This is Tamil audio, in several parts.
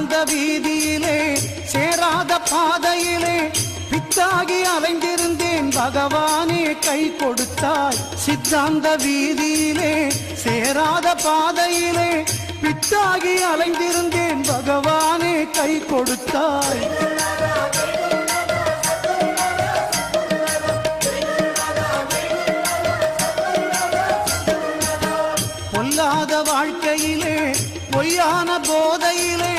சித்தாந்த வீதியிலே சேராத பாதையிலே பித்தாகி அலைந்திருந்தேன் பகவானே கை கொடுத்தாய். சித்தாந்த வீதியிலே சேராத பாதையிலே பித்தாகி அலைந்திருந்தேன் பகவானே கை கொடுத்தாய். பொல்லாத வாழ்க்கையிலே பொய்யான போதையிலே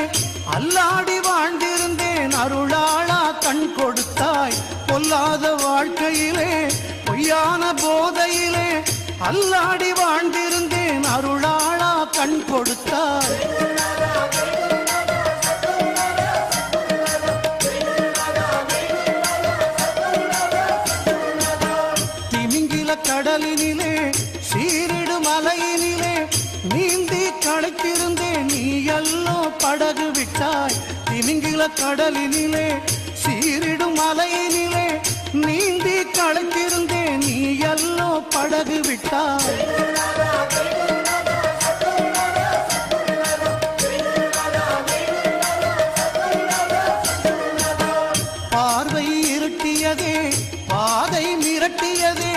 அல்லாடி வாழ்ந்திருந்தேன் அருளாளா கண் கொடுத்தாய். பொல்லாத வாழ்க்கையிலே பொய்யான போதையிலே அல்லாடி வாழ்ந்திருந்தேன் அருளாளா கண் கொடுத்தாய். திமிங்கில கடலினிலே சீரிடு மலையினிலே நீந்தி களைத்திருந்தேன் நீ எல்லோ படகு விட்டாய். திமிங்கில கடலினிலே சீரிடு மலையினிலே நீந்தி களைத்திருந்தேன் நீ எல்லோ படகு விட்டாய். பார்வை இருட்டியதே பாதை மிரட்டியதே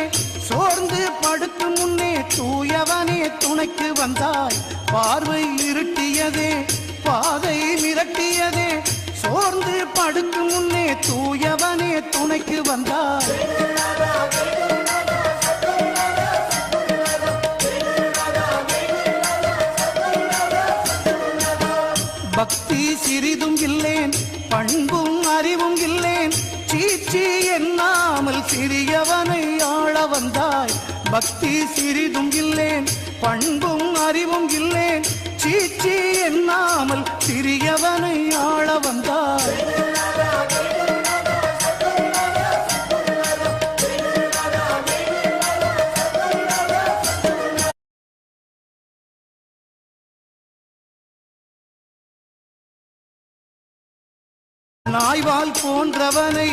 சோர்ந்து படுக்கும் முன்னே தூயவனே துணைக்கு வந்தாய். பார்வை இருட்டியதே பாதை மிரட்டியதே சோர்ந்து படுக்கும் முன்னே தூயவனே துணைக்கு வந்தாய். பக்தி சிறிதும் இல்லேன் பண்பும் அறிவும் இல்லேன் சீச்சி எண்ணாமல் சிறியவனை ஆள வந்தாய். பக்தி சிறிதும் இல்லேன் பண்பும் அறிவும் இல்லேன் சீச்சி எண்ணாமல் சிறியவனை ஆள வந்தாய். நாய்வால் போன்றவனை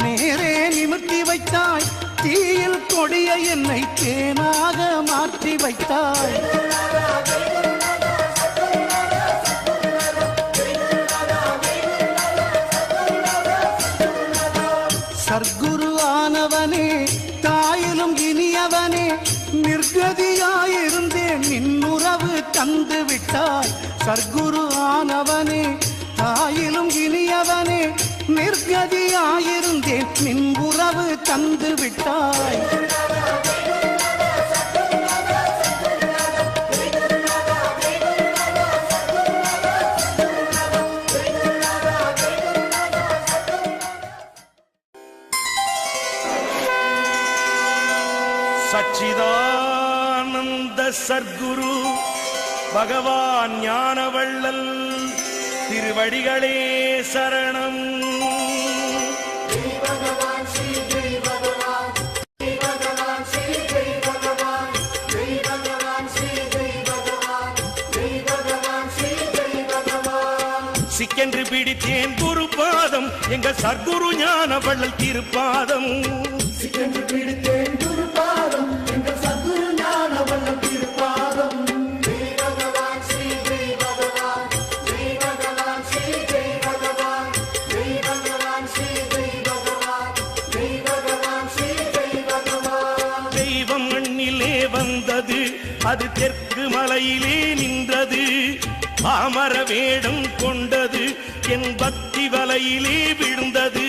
நேரே நிமிர்த்தி வைத்தாய். தீயில் கொடிய என்னை தேனாக மாற்றி வைத்தாய். சர்க்குரு ஆனவனே தாயிலும் இனியவனே நிர்கதியாயிருந்தேன் நின்னுறவு தந்து விட்டாய். சர்க்குரு ஆனவனே தாயிலும் இனியவனே நிர்கதியாயிருந்தேன் நின் உறவு தந்து விட்டாய். சச்சிதானந்த சர்க்குரு பகவான் ஞானவள்ளல் திருவடிகளே சரணம். சிக்கென்று பிடித்தேன் குரு பாதம் எங்கள் சர்க்குரு ஞானவள்ளல் திருப்பாதம். சிக்கென்று பிடித்தேன் குரு பாதம் எங்கள் சர்க்குரு ஞானவள்ளல் திருப்பாதம். வந்தது அது தெற்கு மலையிலே நின்றது பாமர வேடம் கொண்டது என் பக்தி வலையிலே விழுந்தது.